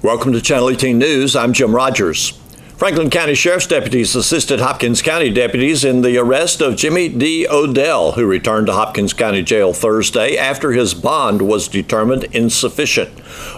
Welcome to Channel 18 News. I'm Jim Rogers. Franklin County Sheriff's deputies assisted Hopkins County deputies in the arrest of Jimmy D. Odell, who returned to Hopkins County Jail Thursday after his bond was determined insufficient.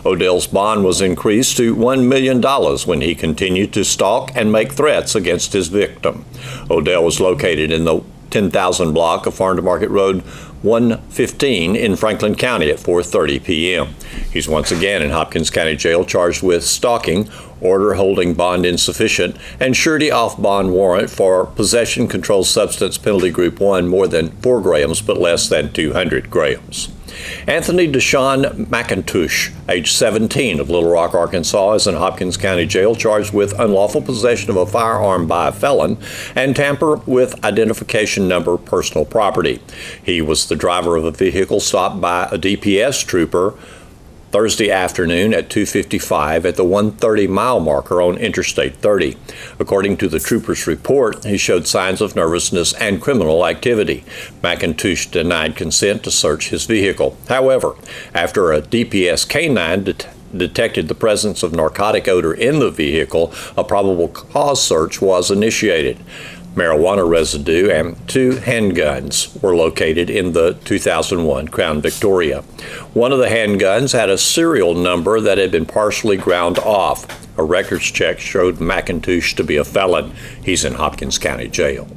Odell's bond was increased to $1 million when he continued to stalk and make threats against his victim. Odell was located in the 10,000 block of Farm to Market Road 115 in Franklin County at 4:30 p.m. He's once again in Hopkins County Jail charged with stalking, order holding bond insufficient, and surety off bond warrant for possession controlled substance penalty group 1 more than 4 grams but less than 200 grams. Anthony Deshaun McIntosh, age 17, of Little Rock, Arkansas, is in Hopkins County Jail charged with unlawful possession of a firearm by a felon and tamper with identification number personal property. He was the driver of a vehicle stopped by a DPS trooper Thursday afternoon at 2:55 at the 130 mile marker on Interstate 30. According to the trooper's report, he showed signs of nervousness and criminal activity. McIntosh denied consent to search his vehicle. However, after a DPS canine detected the presence of narcotic odor in the vehicle, a probable cause search was initiated. Marijuana residue and 2 handguns were located in the 2001 Crown Victoria. One of the handguns had a serial number that had been partially ground off. A records check showed McIntosh to be a felon. He's in Hopkins County Jail.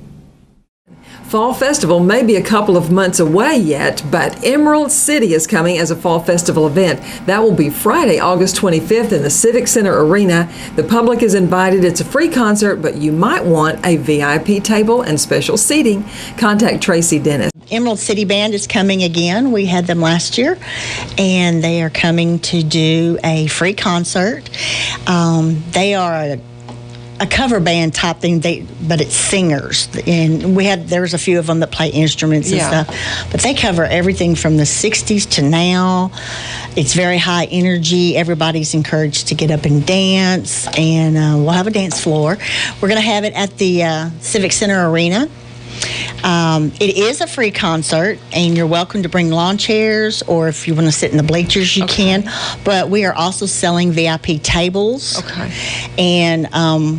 Fall Festival may be a couple of months away yet, but Emerald City is coming as a Fall Festival event. That will be Friday, August 25th in the Civic Center Arena. The public is invited. It's a free concert, but you might want a VIP table and special seating. Contact Tracy Dennis. Emerald City Band is coming again. We had them last year, and they are coming to do a free concert. They are a cover band type thing, but it's singers, and there's a few of them that play instruments and stuff, but they cover everything from the 60s to now. It's very high energy. Everybody's encouraged to get up and dance, and we'll have a dance floor. We're going to have it at the Civic Center Arena. It is a free concert, and you're welcome to bring lawn chairs, or if you want to sit in the bleachers, you can. But we are also selling VIP tables. And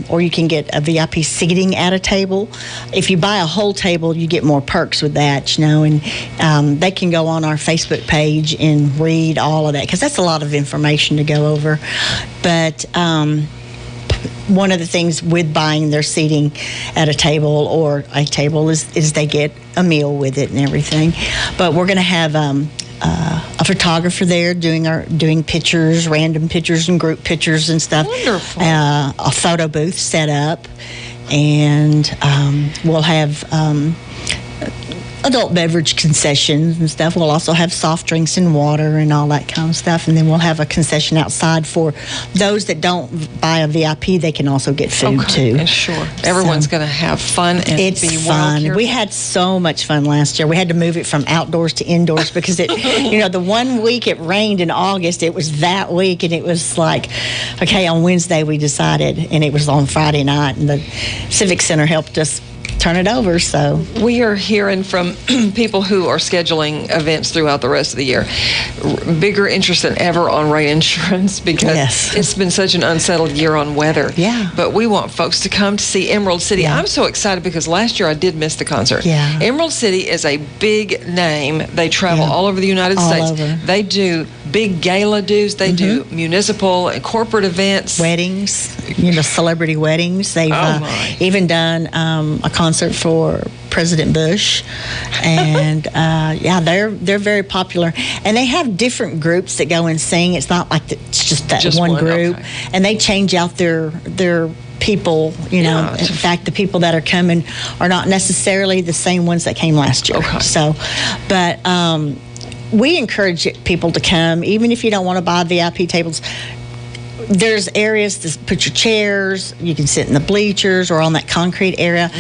or you can get a VIP seating at a table. If you buy a whole table, you get more perks with that, and they can go on our Facebook page and read all of that, because that's a lot of information to go over. But one of the things with buying their seating at a table or a table is they get a meal with it and everything. But we're going to have a photographer there doing pictures, random pictures and group pictures and stuff. Wonderful. A photo booth set up, and we'll have adult beverage concessions and stuff. We'll also have soft drinks and water and all that kind of stuff. And then we'll have a concession outside for those that don't buy a VIP. They can also get food too. Sure. Everyone's going to have fun and it's be fun. well. We had so much fun last year. We had to move it from outdoors to indoors because it, the one week it rained in August, it was that week, and it was like, okay, on Wednesday we decided, and it was on Friday night, and the Civic Center helped us turn it over. So we are hearing from people who are scheduling events throughout the rest of the year. Bigger interest than ever on rain insurance because it's been such an unsettled year on weather. Yeah. But we want folks to come to see Emerald City. Yeah. I'm so excited because last year I did miss the concert. Yeah. Emerald City is a big name. They travel all over the United States. Over. They do big gala dues. They do municipal and corporate events. Weddings, celebrity weddings. They've even done a concert for President Bush, and they're very popular. And they have different groups that go and sing. It's not like it's just that one group, and they change out their people. In fact, the people that are coming are not necessarily the same ones that came last year. So, but we encourage people to come, even if you don't want to buy VIP tables. There's areas to put your chairs. You can sit in the bleachers or on that concrete area.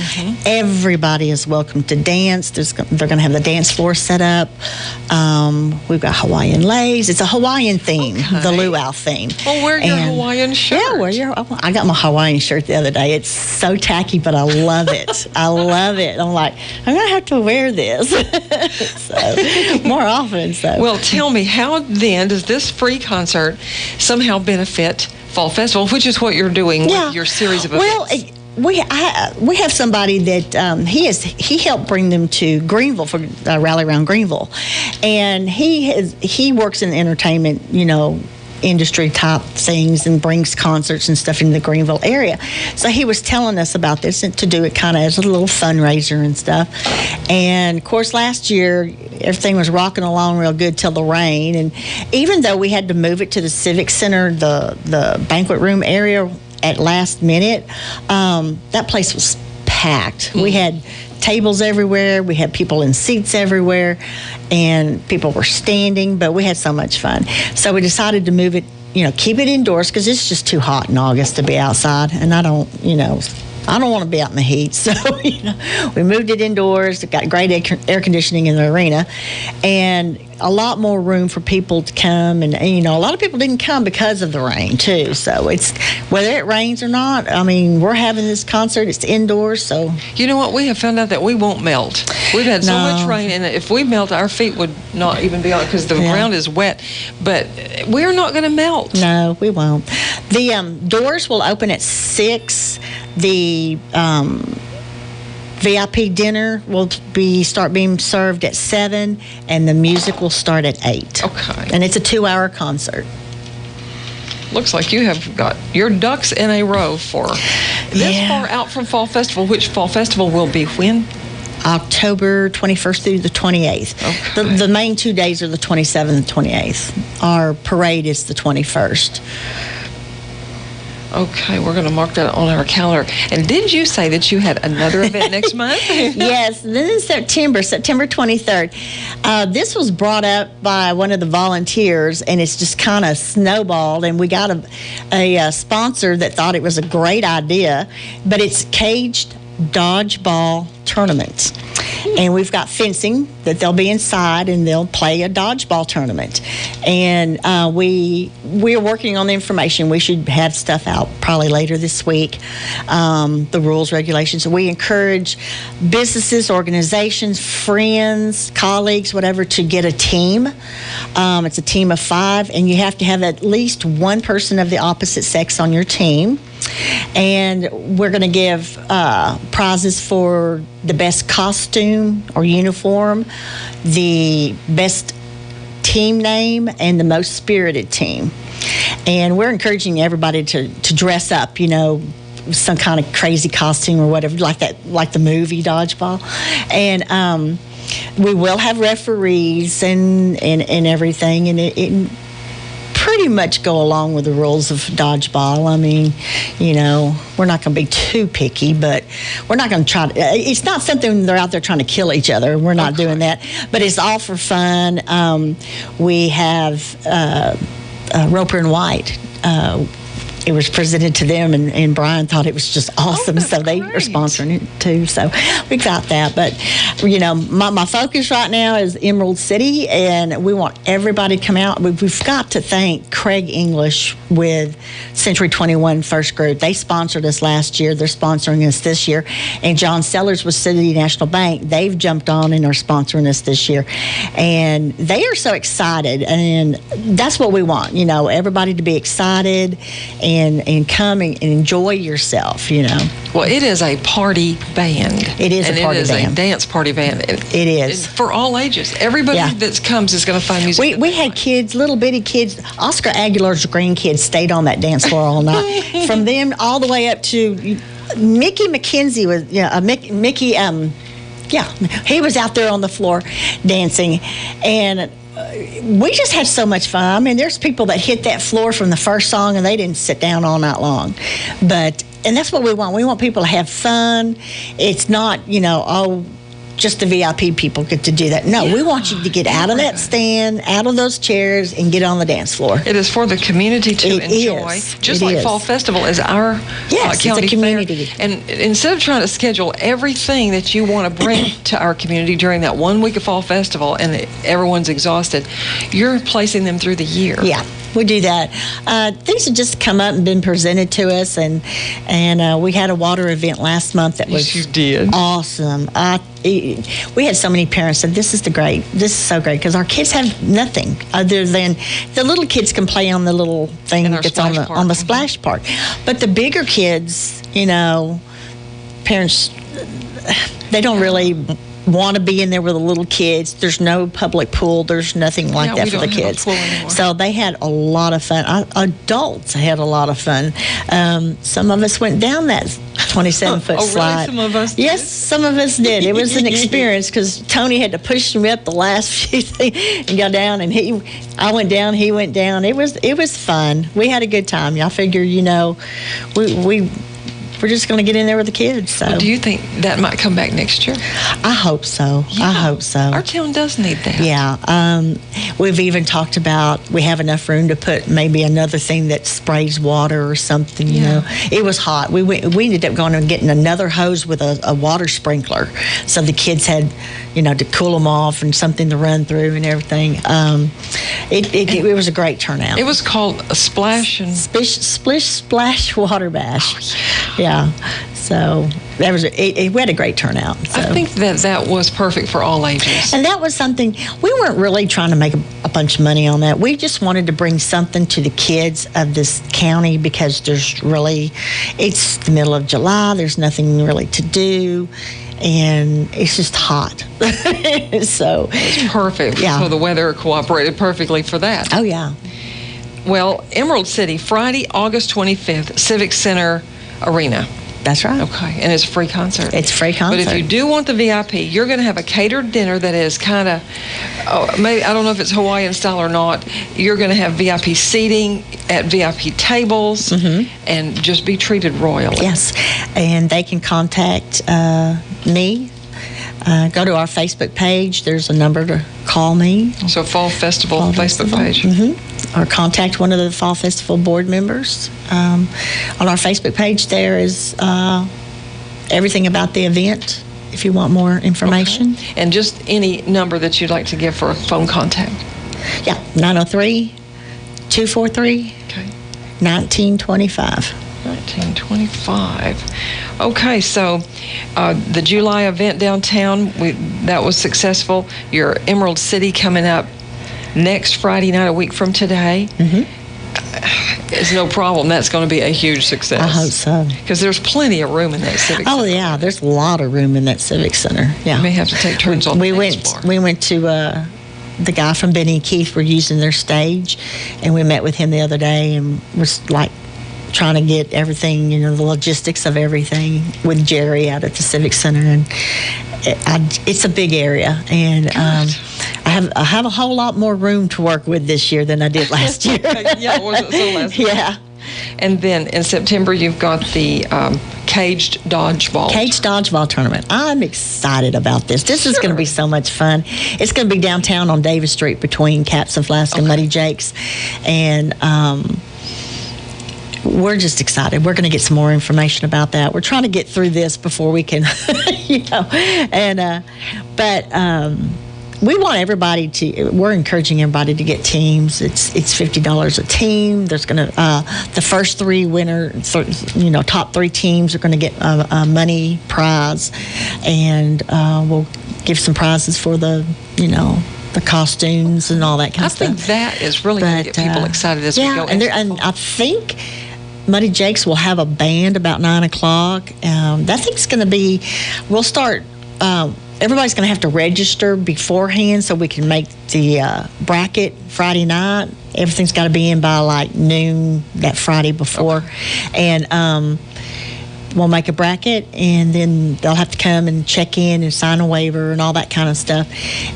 Everybody is welcome to dance. They're going to have the dance floor set up. We've got Hawaiian leis. It's a Hawaiian theme, the luau theme. Well, wear your Hawaiian shirt. Yeah, I got my Hawaiian shirt the other day. It's so tacky, but I love it. I love it. I'm like, I'm going to have to wear this more often. So. Well, tell me, how then does this free concert somehow benefit benefit Fall Festival, which is what you're doing with your series of events. Well, we have somebody that he helped bring them to Greenville for Rally Around Greenville, and he works in the entertainment, industry type things and brings concerts and stuff into the Greenville area. So he was telling us about this and to do it kind of as a little fundraiser and stuff. And of course, last year everything was rocking along real good till the rain. And even though we had to move it to the Civic Center, the banquet room area at last minute, that place was packed. We had tables everywhere. We had people in seats everywhere, and people were standing, but we had so much fun. So we decided to move it, keep it indoors because it's just too hot in August to be outside, and I don't want to be out in the heat. So, we moved it indoors. It got great air conditioning in the arena and a lot more room for people to come. And a lot of people didn't come because of the rain, too. So, it's whether it rains or not, we're having this concert. It's indoors. So, you know what? We have found out that we won't melt. We've had so much rain, and if we melt, our feet would not even be on it because the ground is wet. But we're not going to melt. No, we won't. The doors will open at 6. The VIP dinner will start being served at 7, and the music will start at 8. Okay. And it's a 2-hour concert. Looks like you have got your ducks in a row for this far out from Fall Festival. Which Fall Festival will be when? October 21st through the 28th. Okay. The main 2 days are the 27th and 28th. Our parade is the 21st. Okay, we're going to mark that on our calendar. And did you say that you had another event next month? Yes, then in September 23rd. This was brought up by one of the volunteers, and it's just kind of snowballed, and we got a sponsor that thought it was a great idea, but it's Caged Dodgeball Tournament. And we've got fencing that they'll be inside and they'll play a dodgeball tournament. And we're working on the information. We should have stuff out probably later this week, the rules, regulations. We encourage businesses, organizations, friends, colleagues, whatever, to get a team. It's a team of 5, and you have to have at least one person of the opposite sex on your team. And we're going to give prizes for the best costume or uniform, the best team name, and the most spirited team. And we're encouraging everybody to dress up, some kind of crazy costume or whatever, like the movie Dodgeball. And we will have referees and everything, and it pretty much go along with the rules of dodgeball. We're not going to be too picky, but we're not going to try to. It's not something they're out there trying to kill each other. We're not doing that, but it's all for fun. We have Roper and White. It was presented to them, and Brian thought it was just awesome, so they are sponsoring it too. So we got that. But, my focus right now is Emerald City, and we want everybody to come out. We've got to thank Craig English with Century 21 First Group. They sponsored us last year. They're sponsoring us this year. And John Sellers with City National Bank. They've jumped on and are sponsoring us this year. And they are so excited, and that's what we want, everybody to be excited and come and enjoy yourself, Well, it is a party band. It is a party band. And it is a dance party band. It is. For all ages. Everybody that comes is going to find music. We had kids, little bitty kids. Oscar Aguilar's grandkids stayed on that dance floor all night. From them all the way up to Mickey McKenzie was, Mickey, he was out there on the floor dancing. And we just had so much fun. There's people that hit that floor from the first song and they didn't sit down all night long. And that's what we want. We want people to have fun. It's not, just the VIP people get to do that. No, we want you to get out of that stand, out of those chairs, and get on the dance floor. It is for the community to enjoy. Just like Fall Festival is our county it's a community fair. And instead of trying to schedule everything that you want to bring to our community during that 1 week of Fall Festival and everyone's exhausted, you're placing them through the year. Yeah. We do that. Things have just come up and been presented to us, and we had a water event last month that was you did. Awesome. We had so many parents said, this is so great, because our kids have nothing other than the little kids can play on the little thing that's on the splash park. But the bigger kids, parents, they don't really want to be in there with the little kids. There's no public pool. There's nothing like that for the kids. So they had a lot of fun. Adults had a lot of fun. Some of us went down that 27-foot slide. Really? Some of us did? Yes, some of us did. It was an experience because Tony had to push me up the last few things and go down, and I went down, he went down. It was fun. We had a good time. Y'all figure, we're just going to get in there with the kids. So. Well, do you think that might come back next year? I hope so. Yeah. I hope so. Our town does need that. Yeah. We've even talked about we have enough room to put maybe another thing that sprays water or something. It was hot. We ended up going and getting another hose with a water sprinkler, so the kids had, to cool them off and something to run through and everything. It was a great turnout. It was called a splash and splish splash water bash. Oh, yeah. So that was we had a great turnout. So. I think that was perfect for all ages. And that was something, we weren't really trying to make a bunch of money on that. We just wanted to bring something to the kids of this county, because it's the middle of July. There's nothing really to do. And it's just hot. So it's perfect. Yeah. So the weather cooperated perfectly for that. Oh, yeah. Well, Emerald City, Friday, August 25th, Civic Center Arena. That's right. Okay, and it's a free concert. It's a free concert. But if you do want the VIP, you're going to have a catered dinner that is kind of, maybe, I don't know if it's Hawaiian style or not. You're going to have VIP seating at VIP tables, and just be treated royally. Yes, and they can contact me. Go to our Facebook page. There's a number to call me. So Fall Festival Facebook page. Or contact one of the Fall Festival board members. On our Facebook page, there is everything about the event, if you want more information. Okay. And just any number that you'd like to give for a phone contact. Yeah, 903-243-1925. 1925. Okay, so the July event downtown, that was successful. Your Emerald City coming up next Friday night, a week from today. It's no problem. That's going to be a huge success. I hope so. Because there's plenty of room in that Civic Center. Oh, yeah, there's a lot of room in that Civic Center. Yeah. You may have to take turns on the dance floor. We went to the guy from Benny and Keith were using their stage, and we met with him the other day and was like trying to get everything, the logistics of everything with Jerry out at the Civic Center, and it's a big area, and I have a whole lot more room to work with this year than I did last year. Yeah, it wasn't so last year. Yeah. And then in September, you've got the caged dodgeball tournament. I'm excited about this. This is going to be so much fun. It's going to be downtown on Davis Street between Caps and Flask and Muddy Jake's, and we're just excited. We're going to get some more information about that. We're trying to get through this before we can, we want everybody we're encouraging everybody to get teams. It's $50 a team. There's going to, the first three top three teams are going to get a money prize, and we'll give some prizes for the costumes and all that kind of stuff. I think that is really going to get people excited as we go. And I think Muddy Jake's will have a band about 9 o'clock. I think it's going to be, we'll start, everybody's going to have to register beforehand so we can make the bracket Friday night. Everything's got to be in by like noon that Friday before. Okay. And we'll make a bracket, and then they'll have to come and check in and sign a waiver and all that kind of stuff.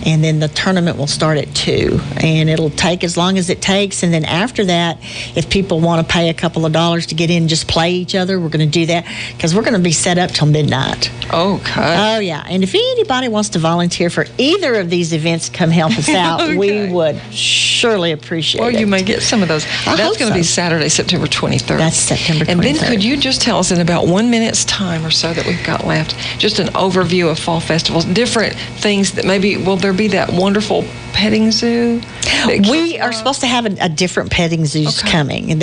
And then the tournament will start at 2, and it'll take as long as it takes. And then after that, if people want to pay a couple of dollars to get in and just play each other, we're going to do that, because we're going to be set up till midnight. Okay. Oh, yeah. And if anybody wants to volunteer for either of these events, come help us out. Okay. We would surely appreciate it. Well, you may get some of those. That's going to be Saturday, September 23rd. That's September 23rd. And then could you just tell us in about 1 minutes time or so that we've got left. Just an overview of fall festivals, different things that maybe, will there be that wonderful petting zoo? We are supposed to have a different petting zoos coming. And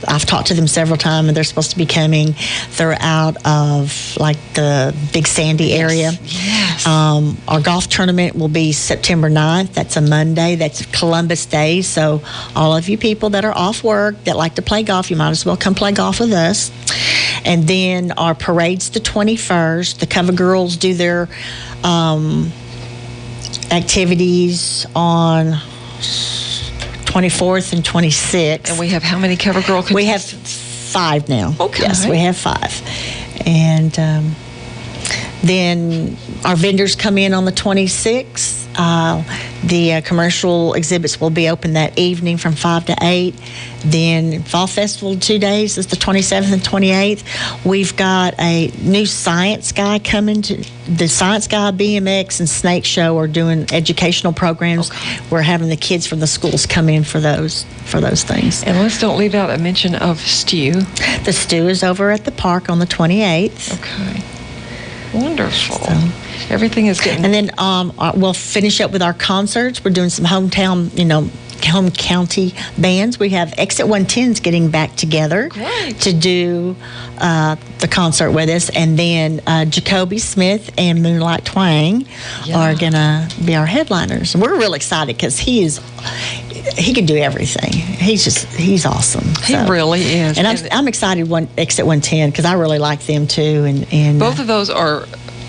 I've talked to them several times, and they're supposed to be coming throughout of like the Big Sandy area. Yes. Our golf tournament will be September 9th. That's a Monday. That's Columbus Day. So all of you people that are off work that like to play golf, you might as well come play golf with us. And then our parade's the 21st. The Cover Girls do their activities on 24th and 26th. And we have how many Cover Girl contestants? We have 5 now. Okay. Yes, we have 5. And then our vendors come in on the 26th. The commercial exhibits will be open that evening from 5 to 8. Then Fall Festival 2 days is the 27th and 28th. We've got a new science guy coming to the Science Guy, BMX, and Snake Show are doing educational programs. We're having the kids from the schools come in for those things. And let's don't leave out a mention of stew. The stew is over at the park on the 28th. Okay. Wonderful. Everything is getting... And then we'll finish up with our concerts. We're doing some hometown, home county bands. We have Exit 110's getting back together to do the concert with us. And then Jacoby Smith and Moonlight Twang are going to be our headliners. We're real excited because he can do everything. He's awesome. He really is. And I'm excited Exit 110 because I really like them too. And both of those are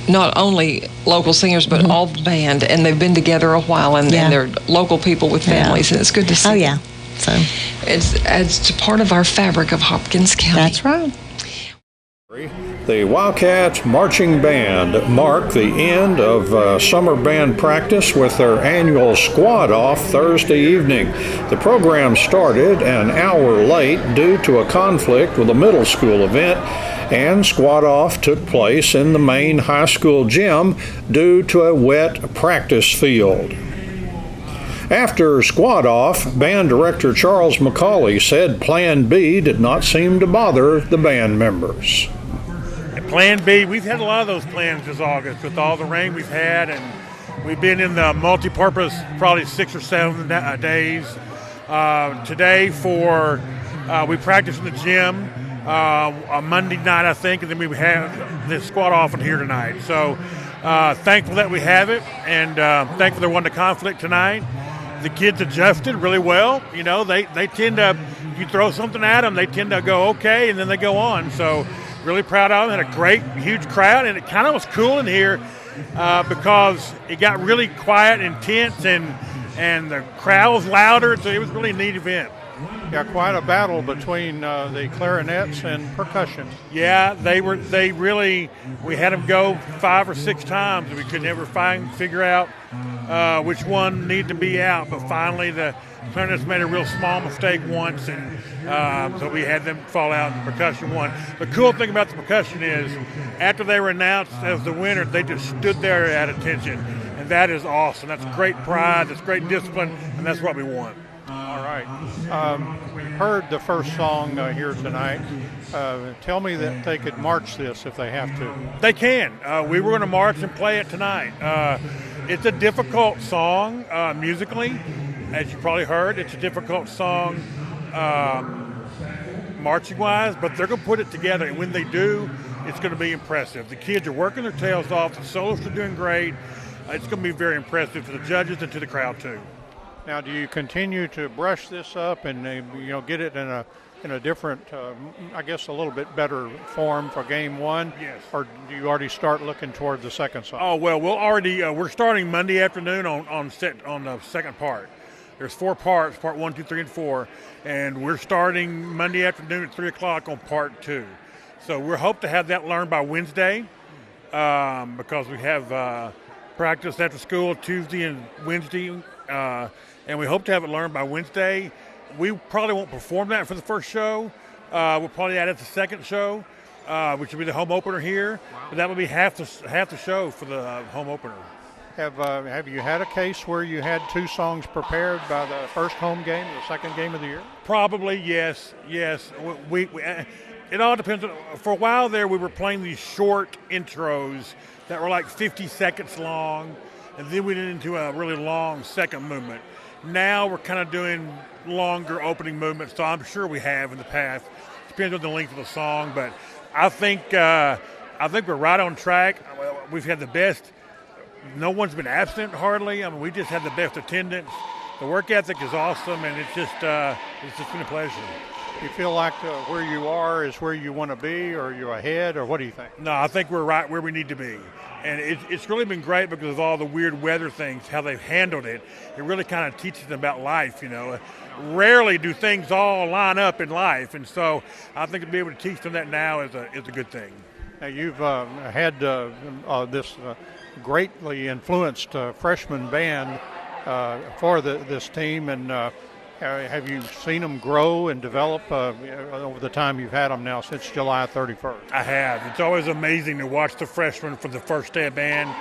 not only local singers, but all the band, and they've been together a while, and they're local people with families, and it's good to see. Oh, yeah. So it's part of our fabric of Hopkins County. That's right. The Wildcats Marching Band marked the end of summer band practice with their annual squad off Thursday evening. The program started an hour late due to a conflict with a middle school event, and squad off took place in the main high school gym due to a wet practice field. After squad off, band director Charles McCauley said Plan B did not seem to bother the band members. Plan B, we've had a lot of those plans this August with all the rain we've had, and we've been in the multi-purpose probably 6 or 7 days. Today we practiced in the gym on Monday night, I think, and then we have the squad off in here tonight. So thankful that we have it, and thankful there wasn't a conflict tonight. The kids adjusted really well. They tend to, you throw something at them, they tend to go okay, and then they go on. So really proud of them. Had a great, huge crowd, and it kind of was cool in here because it got really quiet and tense, and the crowd was louder, so it was really a neat event. Yeah, quite a battle between the clarinets and percussion. Yeah, we had them go 5 or 6 times, and we could never figure out which one needed to be out, but finally the clarinets made a real small mistake once, and so we had them fall out and the percussion won. The cool thing about the percussion is after they were announced as the winner, they just stood there at attention, and that is awesome. That's great pride, that's great discipline, and that's what we want. All right. Heard the first song here tonight. Tell me that they could march this if they have to. They can. We were going to march and play it tonight. It's a difficult song musically, as you probably heard. It's a difficult song marching-wise, but they're going to put it together, and when they do, it's going to be impressive. The kids are working their tails off. The soloists are doing great. It's going to be very impressive to the judges and to the crowd, too. Now, do you continue to brush this up and get it in a different, I guess, a little bit better form for game one? Yes. Or do you already start looking toward the second song? Oh well, we're starting Monday afternoon on the second part. There's 4 parts, part 1, 2, 3, and 4, and we're starting Monday afternoon at 3:00 on part 2. So we hope to have that learned by Wednesday, because we have practice after school Tuesday and Wednesday. And we hope to have it learned by Wednesday. We probably won't perform that for the first show. We'll probably add it to the second show, which will be the home opener here. Wow. But that will be half the show for the home opener. Have you had a case where you had 2 songs prepared by the first home game, the second game of the year? Probably, yes. We It all depends. For a while there, we were playing these short intros that were like 50 seconds long, and then we went into a really long second movement. Now we're kind of doing longer opening movements, so I'm sure we have in the past. Depends on the length of the song, but I think we're right on track. We've had the best. No one's been absent hardly. I mean, we just had the best attendance. The work ethic is awesome, and it's just been a pleasure. You feel like where you are is where you want to be, or you're ahead, or what do you think? No, I think we're right where we need to be. And it's really been great because of all the weird weather things, how they've handled it. It really kind of teaches them about life, you know. Rarely do things all line up in life. And so I think to be able to teach them that now is a good thing. Now you've had this greatly influenced freshman band for this team, and have you seen them grow and develop over the time you've had them now since July 31st? I have. It's always amazing to watch the freshmen from the first day of band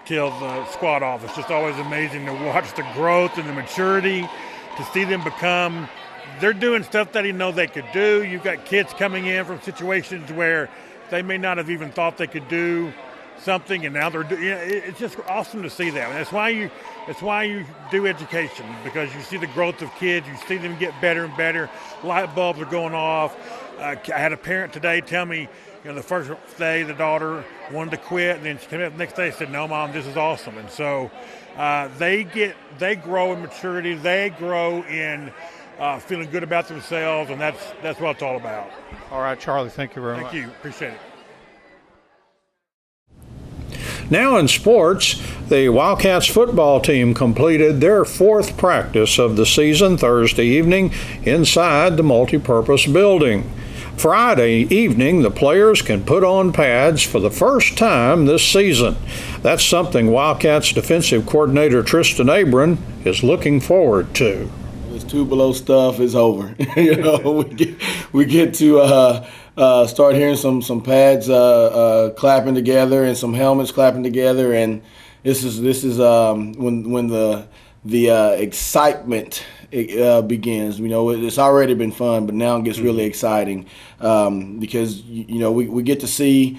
till the squad off. It's just always amazing to watch the growth and the maturity, to see them become – they're doing stuff that they know they could do. You've got kids coming in from situations where they may not have even thought they could do something, and now they're doing. It's just awesome to see that. And that's why you do education, because you see the growth of kids. You see them get better and better. Light bulbs are going off. I had a parent today tell me, the first day the daughter wanted to quit, and then she came up the next day and said, "No, Mom, this is awesome." And so they grow in maturity. They grow in feeling good about themselves, and that's what it's all about. All right, Charlie, thank you very much. Thank you. Appreciate it. Now in sports, the Wildcats football team completed their fourth practice of the season Thursday evening inside the multipurpose building. Friday evening, the players can put on pads for the first time this season. That's something Wildcats defensive coordinator Tristan Abram is looking forward to. This two below stuff is over. We get to start hearing some pads clapping together and some helmets clapping together, and this is when the excitement begins. It's already been fun, but now it gets really exciting because we get to see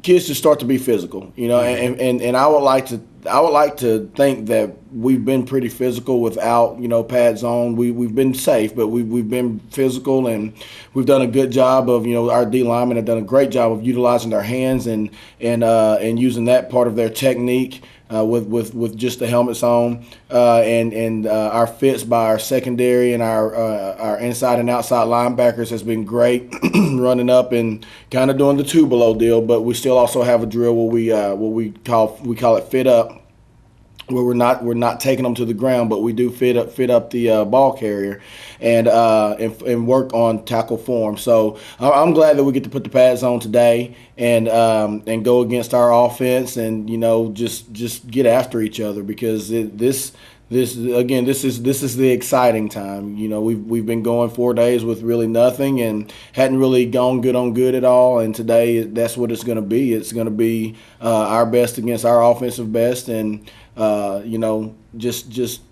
kids just start to be physical. And I would like to think that we've been pretty physical without pads on. We've been safe, but we've been physical, and we've done a good job of our D linemen have done a great job of utilizing their hands and using that part of their technique with just the helmets on, and our fits by our secondary and our inside and outside linebackers has been great, running up and kind of doing the two below deal. But we still also have a drill where we call it fit up, where we're not taking them to the ground, but we do fit up the ball carrier and work on tackle form. So I'm glad that we get to put the pads on today and go against our offense and just get after each other, because this is the exciting time. We've been going 4 days with really nothing and hadn't really gone good on good at all. And today that's what it's going to be. It's going to be our best against our offensive best, and just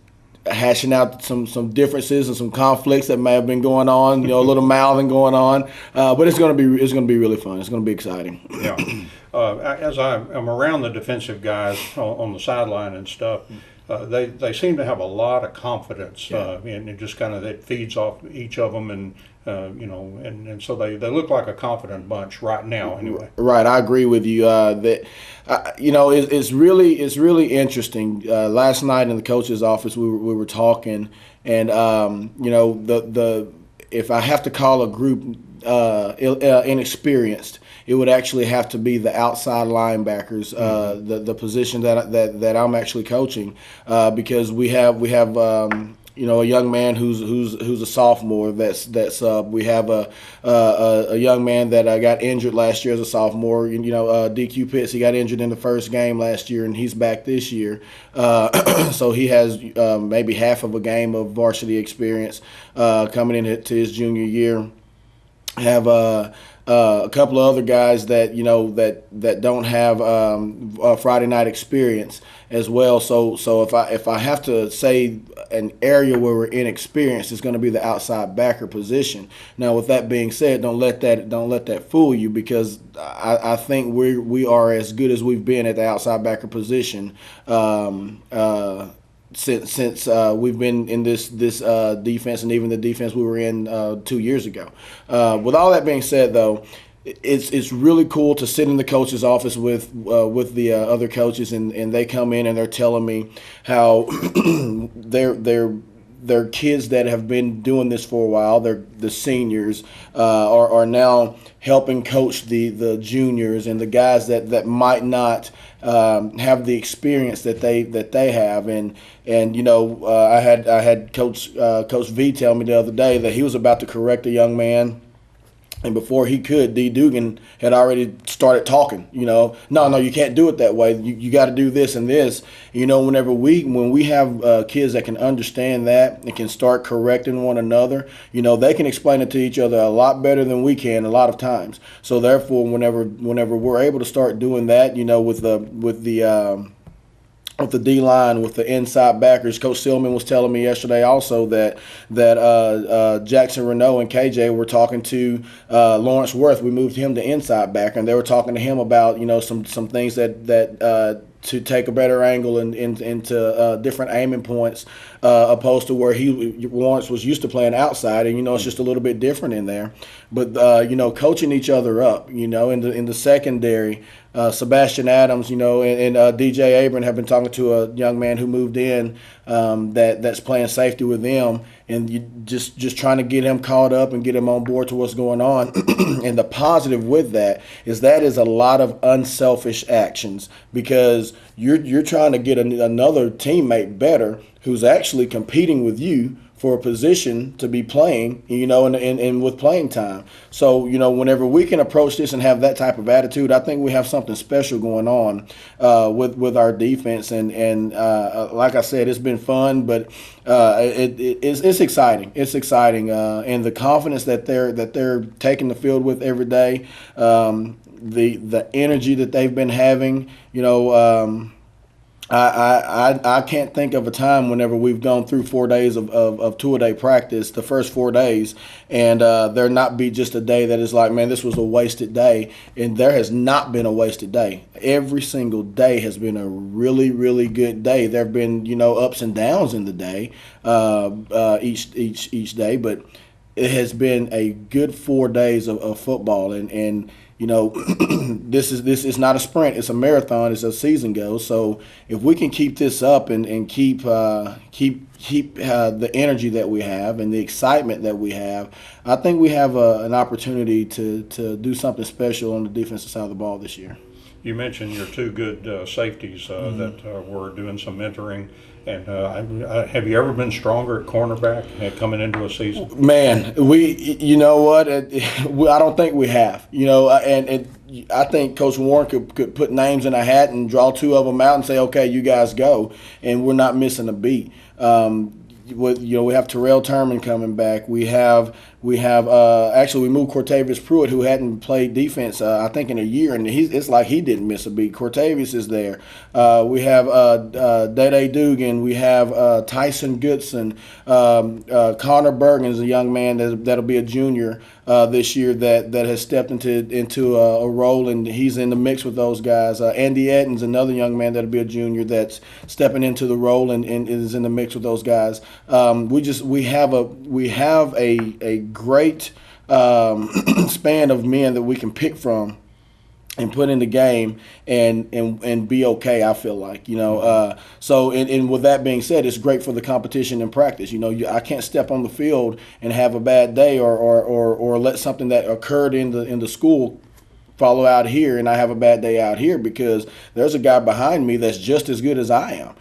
hashing out some differences and some conflicts that may have been going on. A little mouthing going on, but it's going to be really fun. It's going to be exciting. Yeah. As I'm around the defensive guys on the sideline and stuff. They seem to have a lot of confidence, and it just kind of it feeds off each of them, and and so they look like a confident bunch right now. Anyway, right, I agree with you. It's really interesting. Last night in the coach's office, we were talking, and if I have to call a group inexperienced, it would actually have to be the outside linebackers, the position that I'm actually coaching, because we have a young man who's a sophomore. We have a young man that got injured last year as a sophomore. DQ Pitts, he got injured in the first game last year, and he's back this year. So he has maybe half of a game of varsity experience coming into his junior year. Have a couple of other guys that that don't have Friday night experience as well. So if I have to say an area where we're inexperienced, it's going to be the outside backer position. Now, with that being said, don't let that fool you, because I think we are as good as we've been at the outside backer position since we've been in this defense, and even the defense we were in 2 years ago. With all that being said, though, it's really cool to sit in the coach's office with the other coaches, and they come in and they're telling me how their kids that have been doing this for a while, the seniors, are now helping coach the juniors and the guys that might not have the experience that they have. And I had Coach V tell me the other day that he was about to correct a young man, and before he could, D. Dugan had already started talking. No, you can't do it that way. You got to do this and this. When we have kids that can understand that and can start correcting one another, they can explain it to each other a lot better than we can a lot of times. So therefore, whenever we're able to start doing that, with the D-line, with the inside backers. Coach Silman was telling me yesterday also that Jackson Renault and KJ were talking to Lawrence Worth. We moved him to inside backer, and they were talking to him about some things that to take a better angle into different aiming points, opposed to where Lawrence was used to playing outside, and it's just a little bit different in there. But coaching each other up, in the secondary. Sebastian Adams, and DJ Abram have been talking to a young man who moved in that's playing safety with them, and you just trying to get him caught up and get him on board to what's going on. And the positive with that is a lot of unselfish actions, because you're trying to get another teammate better who's actually competing with you for a position to be playing, and with playing time. So, whenever we can approach this and have that type of attitude, I think we have something special going on with our defense. And like I said, it's been fun, but it's exciting. It's exciting, and the confidence that they're taking the field with every day, the energy that they've been having, I can't think of a time whenever we've gone through 4 days of two-a-day practice, the first 4 days, and there not be just a day that is like, man, this was a wasted day. And there has not been a wasted day. Every single day has been a really, really good day. There have been, ups and downs in the day, each day, but it has been a good 4 days of football, and this is not a sprint; it's a marathon as the season goes. So if we can keep this up and keep the energy that we have and the excitement that we have, I think we have an opportunity to do something special on the defensive side of the ball this year. You mentioned your two good safeties that were doing some mentoring. And have you ever been stronger at cornerback coming into a season? Man, you know what? I don't think we have. And I think Coach Warren could put names in a hat and draw two of them out and say, okay, you guys go, and we're not missing a beat. We have Terrell Turman coming back. We moved Cortavius Pruitt, who hadn't played defense I think in a year, and it's like he didn't miss a beat. Cortavius is there. We have Dede Dugan. We have Tyson Goodson. Connor Bergen is a young man that'll be a junior this year that has stepped into a role, and he's in the mix with those guys. Andy Eddins, another young man that'll be a junior that's stepping into the role and is in the mix with those guys. We have a great span of men that we can pick from and put in the game and be okay, I feel like, so with that being said, it's great for the competition in practice. I can't step on the field and have a bad day or let something that occurred in the school follow out here and I have a bad day out here, because there's a guy behind me that's just as good as I am,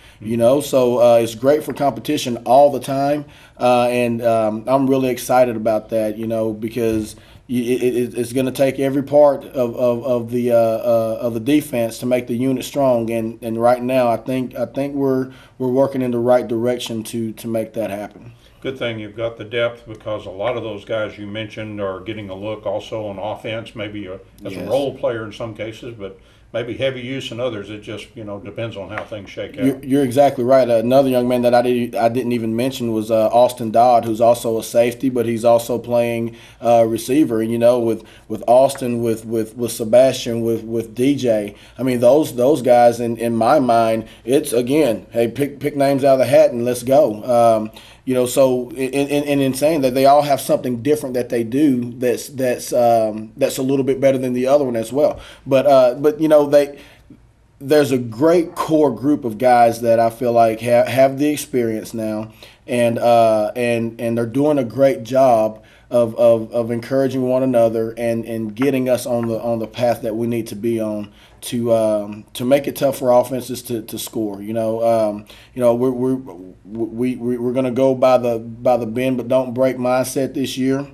so it's great for competition all the time, and I'm really excited about that, because it's going to take every part of the defense to make the unit strong, and right now I think we're working in the right direction to make that happen. good thing you've got the depth, because a lot of those guys you mentioned are getting a look also on offense, maybe as a role player in some cases, but maybe heavy use in others. It just depends on how things shake out. You're exactly right. Another young man that I didn't even mention was Austin Dodd, who's also a safety, but he's also playing receiver. And with Austin, with Sebastian, with DJ, I mean those guys in my mind, it's again, hey, pick names out of the hat and let's go. So in saying that, they all have something different that they do that's a little bit better than the other one as well. But there's a great core group of guys that I feel like have the experience now, and they're doing a great job of encouraging one another and getting us on the path that we need to be on to make it tough for offenses to score. We're going to go by the bend but don't break mindset this year.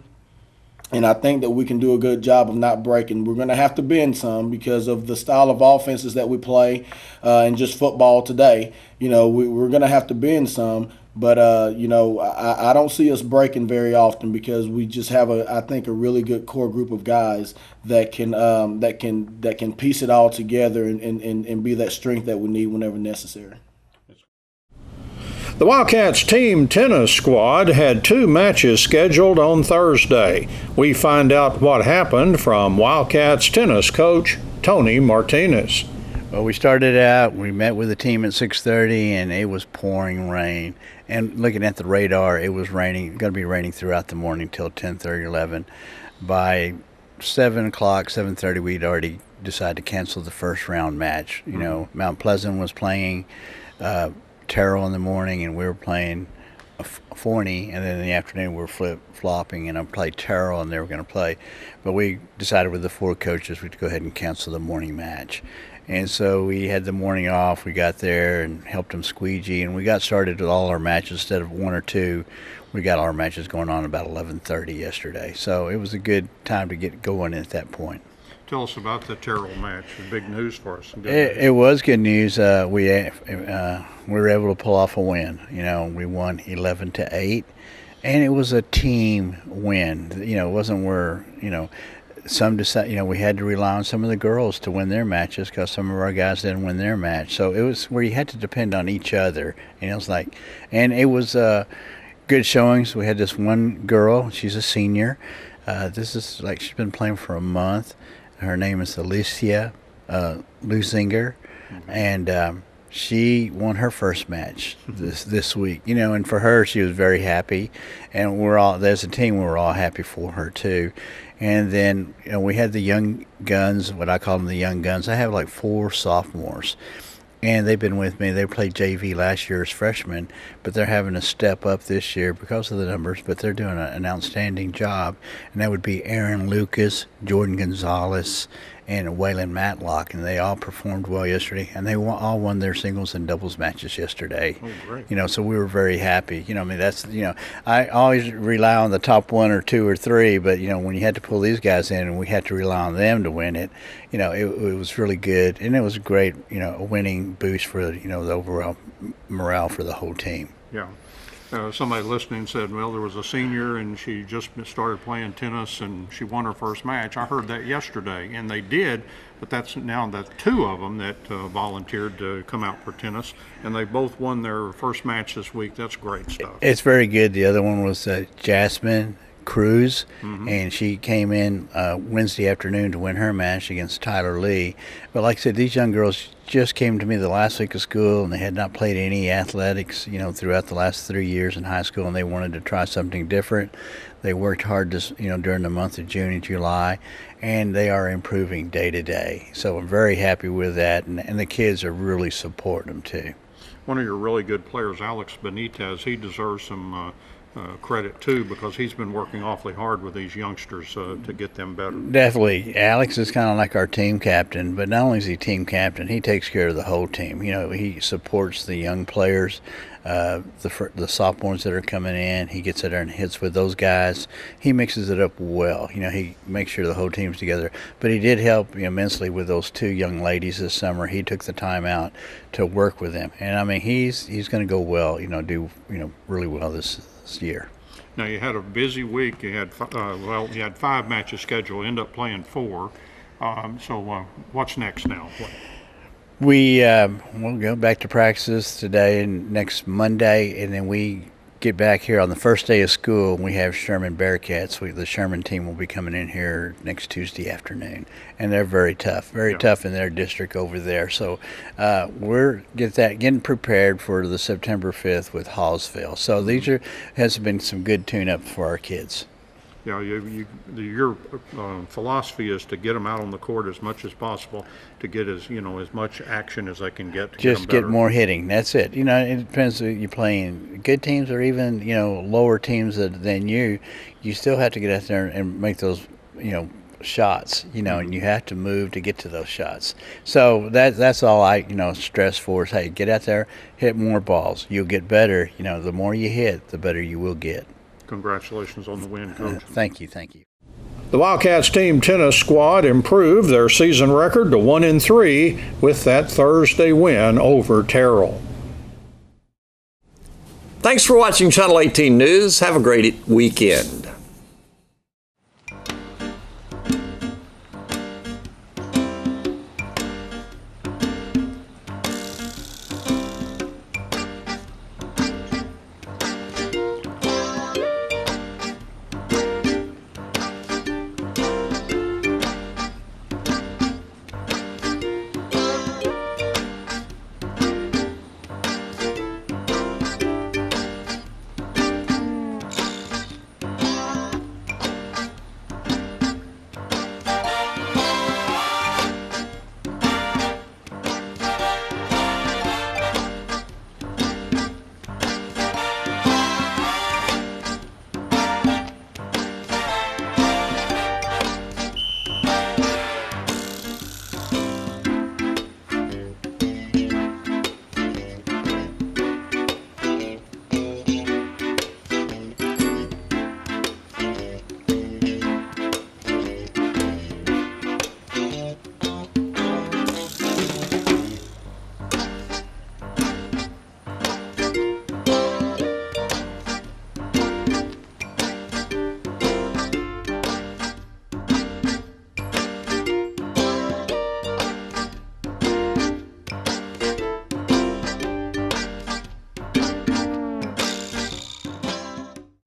And I think that we can do a good job of not breaking. We're going to have to bend some because of the style of offenses that we play and just football today. We're going to have to bend some. But, I don't see us breaking very often because we just have I think a really good core group of guys that can piece it all together and be that strength that we need whenever necessary. The Wildcats team tennis squad had 2 matches scheduled on Thursday. We find out what happened from Wildcats tennis coach Tony Martinez. Well, we started out, we met with the team at 6:30, and it was pouring rain. And looking at the radar, it was raining, going to be raining throughout the morning till 10:30, 11. By 7 o'clock, 7:30, we'd already decided to cancel the first round match. Mount Pleasant was playing Terrell in the morning, and we were playing Forney, and then in the afternoon we were flip-flopping, and I played Terrell, and they were going to play. But we decided with the 4 coaches we'd go ahead and cancel the morning match. And so we had the morning off. We got there and helped them squeegee, and we got started with all our matches. Instead of 1 or 2, we got our matches going on about 11:30 yesterday. So it was a good time to get going at that point. Tell us about the Terrell match. Big news for us. It was good news. We were able to pull off a win. We won 11-8, and it was a team win. It wasn't where some decide. We had to rely on some of the girls to win their matches because some of our guys didn't win their match. So it was where you had to depend on each other. And it was good showings. We had this one girl. She's a senior. This is she's been playing for a month. Her name is Alicia Lusinger, and she won her first match this week. And for her, she was very happy, and as a team, we're all happy for her too. And then we had the young guns, what I call them the young guns. I have 4 sophomores. And they've been with me. They played JV last year as freshmen, but they're having to step up this year because of the numbers, but they're doing an outstanding job. And that would be Aaron Lucas, Jordan Gonzalez, and Waylon Matlock. And they all performed well yesterday, and they all won their singles and doubles matches yesterday. Oh, great. So we were very happy. That's, I always rely on the top 1 or 2 or 3, but, when you had to pull these guys in and we had to rely on them to win it, it was really good. And it was a great, a winning boost for, the overall morale for the whole team. Yeah. Somebody listening said, well, there was a senior and she just started playing tennis and she won her first match. I heard that yesterday, and they did, but that's now the 2 of them that volunteered to come out for tennis, and they both won their first match this week. That's great stuff. It's very good. The other one was Jasmine Cruz, and she came in Wednesday afternoon to win her match against Tyler Lee. But like I said, these young girls just came to me the last week of school, and they had not played any athletics, throughout the last 3 years in high school, and they wanted to try something different. They worked hard during the month of June and July, and they are improving day to day. So I'm very happy with that, and the kids are really supporting them too. One of your really good players, Alex Benitez, he deserves some credit too, because he's been working awfully hard with these youngsters to get them better. Definitely. Alex is kind of like our team captain, but not only is he team captain, he takes care of the whole team. He supports the young players, the sophomores that are coming in. He gets in there and hits with those guys. He mixes it up well. He makes sure the whole team's together. But he did help immensely with those 2 young ladies this summer. He took the time out to work with them, and he's going to go well. Do really well this this year. Now you had a busy week. You had you had 5 matches scheduled. End up playing 4. So what's next now? We'll go back to practices today and next Monday, and then we get back here on the first day of school. We have Sherman Bearcats. The Sherman team will be coming in here next Tuesday afternoon, and they're very tough in their district over there. So we're getting prepared for the September 5th with Hallsville. So these has been some good tune-up for our kids. Yeah, your philosophy is to get them out on the court as much as possible to get as much action as they can get. To Just get more hitting. That's it. It depends if you're playing good teams or even lower teams than you. You still have to get out there and make those shots. And you have to move to get to those shots. So that's all I stress for is, hey, get out there, hit more balls. You'll get better. The more you hit, the better you will get. Congratulations on the win, Coach. Thank you. The Wildcats team tennis squad improved their season record to 1-3 with that Thursday win over Terrell. Thanks for watching Channel 18 News. Have a great weekend.